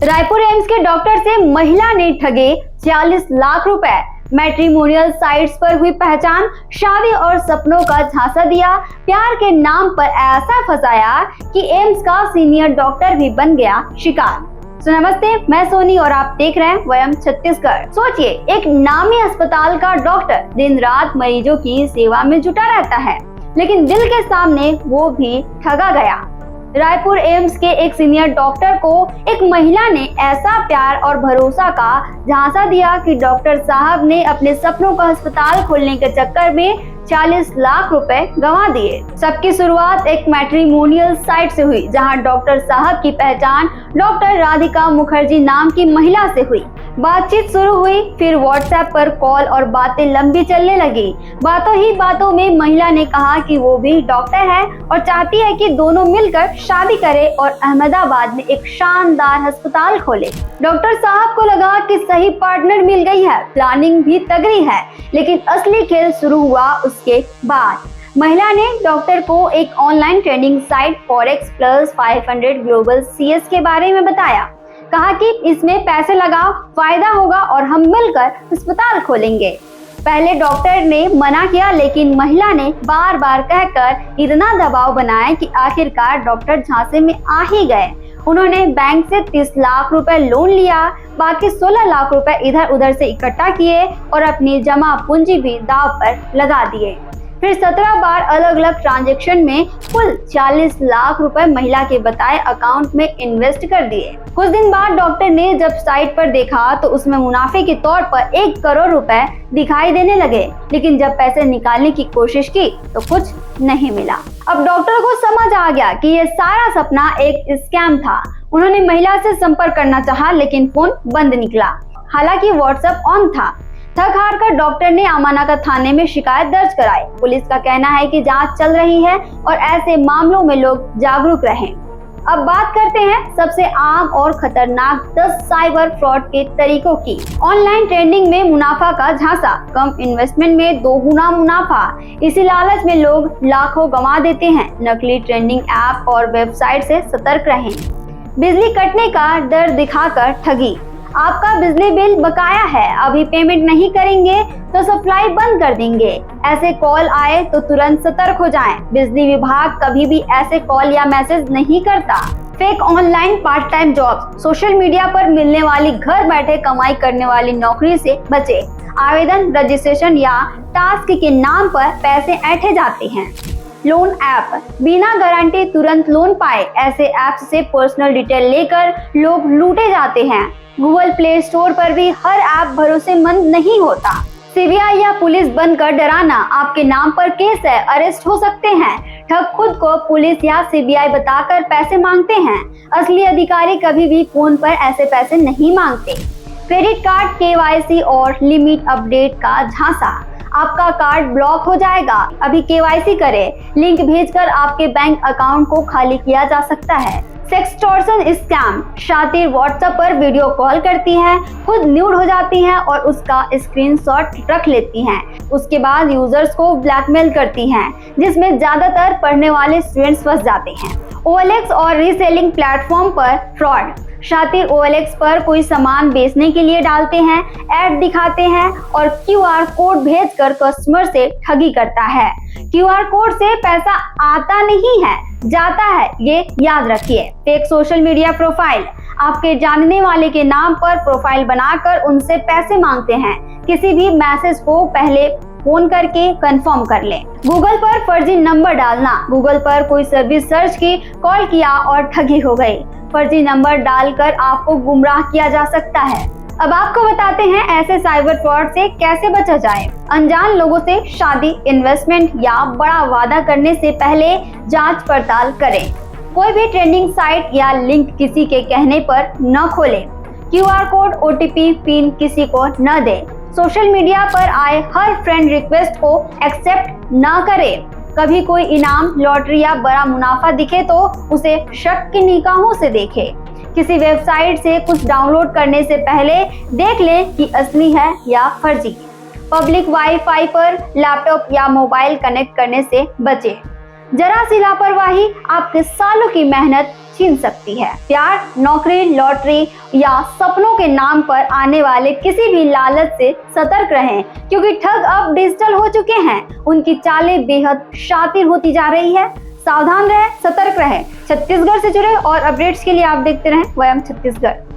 Raipur AIIMS के doctor से महिला ने ठगे 40 लाख रुपए। मैट्रिमोनियल साइट्स पर हुई पहचान, शादी और सपनों का झांसा दिया, प्यार के नाम पर ऐसा फंसाया कि एम्स का सीनियर डॉक्टर भी बन गया शिकार। तो नमस्ते, मैं सोनी और आप देख रहे हैं वयम छत्तीसगढ़। सोचिए, एक नामी अस्पताल का डॉक्टर दिन रात मरीजों की सेवा में जुटा रहता है, लेकिन दिल के सामने वो भी ठगा गया। रायपुर एम्स के एक सीनियर डॉक्टर को एक महिला ने ऐसा प्यार और भरोसा का झांसा दिया कि डॉक्टर साहब ने अपने सपनों का अस्पताल खोलने के चक्कर में 40 लाख रुपए गंवा दिए। सबकी शुरुआत एक मैट्रिमोनियल साइट से हुई, जहां डॉक्टर साहब की पहचान डॉक्टर राधिका मुखर्जी नाम की महिला से हुई। बातचीत शुरू हुई, फिर व्हाट्सएप पर कॉल और बातें लंबी चलने लगी। बातों ही बातों में महिला ने कहा कि वो भी डॉक्टर है और चाहती है कि दोनों मिलकर शादी करें और अहमदाबाद में एक शानदार अस्पताल खोले। डॉक्टर साहब को लगा कि सही पार्टनर मिल गई है, प्लानिंग भी तगड़ी है, लेकिन असली खेल शुरू हुआ उसके बाद। महिला ने डॉक्टर को एक online trading site forex plus 500 global CS के बारे में बताया। कहा कि इसमें पैसे लगाओ, फायदा होगा और हम मिलकर अस्पताल खोलेंगे। पहले डॉक्टर ने मना किया, लेकिन महिला ने बार बार कहकर इतना दबाव बनाया कि आखिरकार डॉक्टर झांसे में आ ही गए। उन्होंने बैंक से 30 लाख रुपए लोन लिया, बाकी 16 लाख रुपए इधर उधर से इकट्ठा किए और अपनी जमा पूंजी भी दांव पर लगा दिए। फिर 17 बार अलग अलग ट्रांजैक्शन में कुल 40 लाख रुपए महिला के बताए अकाउंट में इन्वेस्ट कर दिए। कुछ दिन बाद डॉक्टर ने जब साइट पर देखा तो उसमें मुनाफे के तौर पर 1 करोड़ रुपए दिखाई देने लगे, लेकिन जब पैसे निकालने की कोशिश की तो कुछ नहीं मिला। अब डॉक्टर को समझ आ गया कि ये सारा सपना एक स्कैम था। उन्होंने महिला से संपर्क करना चाहा, लेकिन फोन बंद निकला। हालांकि व्हाट्सएप ऑन था। थक हार कर डॉक्टर ने अमानका थाने में शिकायत दर्ज कराई। पुलिस का कहना है कि जांच चल रही है और ऐसे मामलों में लोग जागरूक रहें। अब बात करते हैं सबसे आम और खतरनाक 10 साइबर फ्रॉड के तरीकों की। ऑनलाइन ट्रेडिंग में मुनाफा का झांसा, कम इन्वेस्टमेंट में 2 गुना मुनाफा। इसी लालच में लोग लाखों गंवा देते हैं। नकली ट्रेडिंग ऐप और वेबसाइट से सतर्क रहें। बिजली कटने का डर दिखाकर ठगी। आपका बिजली बिल बकाया है, अभी पेमेंट नहीं करेंगे तो सप्लाई बंद कर देंगे। ऐसे कॉल आए तो तुरंत सतर्क हो जाएं। बिजली विभाग कभी भी ऐसे कॉल या मैसेज नहीं करता। Fake online part time job, social media पर मिलने वाली घर बैठे कमाई करने वाली नौकरी से बचे। आवेदन, रजिस्ट्रेशन या टास्क के नाम पर पैसे ऐंठे जाते हैं। लोन ऐप, बिना गारंटी तुरंत लोन पाए, ऐसे ऐप से पर्सनल डिटेल लेकर लोग लूटे जाते हैं। गूगल प्ले स्टोर पर भी हर ऐप भरोसेमंद नहीं होता। CBI या पुलिस बनकर डराना, आपके नाम पर केस है, अरेस्ट हो सकते हैं। ठग खुद को पुलिस या CBI बताकर पैसे मांगते हैं। असली अधिकारी कभी भी फोन पर ऐसे पैसे नहीं मांगते। क्रेडिट कार्ड KYC और लिमिट अपडेट का झांसा, आपका कार्ड ब्लॉक हो जाएगा, अभी KYC करें। लिंक भेजकर आपके बैंक अकाउंट को खाली किया जा सकता है। सेक्सटॉर्शन स्कैम, शातिर व्हाट्सएप पर वीडियो कॉल करती हैं, खुद न्यूड हो जाती हैं और उसका स्क्रीनशॉट रख लेती हैं। उसके बाद यूजर्स को ब्लैकमेल करती हैं, जिसमें ज्यादातर पढ़ने वाले स्टूडेंट्स फंस जाते हैं। OLX और रीसेलिंग प्लेटफॉर्म पर फ्रॉड, शातिर OLX पर कोई सामान बेचने के लिए डालते हैं, ऐड दिखाते हैं और QR कोड भेजकर कस्टमर से ठगी करता है। QR कोड से पैसा आता नहीं है, जाता है, ये याद रखिए। फेक सोशल मीडिया प्रोफाइल, आपके जानने वाले के नाम पर प्रोफाइल बनाकर उनसे पैसे मांगते हैं। किसी भी मैसेज को पहले फोन करके कंफर्म कर लें। गूगल पर फर्जी नंबर डालना, गूगल पर कोई सर्विस सर्च की, कॉल किया और ठगी हो गई। फर्जी नंबर डालकर आपको गुमराह किया जा सकता है। अब आपको बताते हैं ऐसे साइबर फ्रॉड से कैसे बचा जाए। अनजान लोगों से शादी, इन्वेस्टमेंट या बड़ा वादा करने से पहले जांच पड़ताल करें। कोई भी ट्रेंडिंग साइट या लिंक किसी के कहने पर न खोलें। QR कोड, OTP, पिन किसी को न दें। सोशल मीडिया पर आए हर फ्रेंड रिक्वेस्ट को एक्सेप्ट न करें। कभी कोई इनाम, लॉटरी या बड़ा मुनाफा दिखे तो उसे शक की निगाहों से देखें। किसी वेबसाइट से कुछ डाउनलोड करने से पहले देख लें कि असली है या फर्जी। पब्लिक वाईफाई पर लैपटॉप या मोबाइल कनेक्ट करने से बचें। जरा सी लापरवाही आपके सालों की मेहनत छीन सकती है। प्यार, नौकरी, लॉटरी या सपनों के नाम पर आने वाले किसी भी लालच से सतर्क रहें, क्योंकि ठग अब डिजिटल हो चुके हैं। उनकी चालें बेहद शातिर होती जा रही है। सावधान रहें, सतर्क रहें। छत्तीसगढ़ से जुड़े और अपडेट्स के लिए आप देखते रहें वयम छत्तीसगढ़।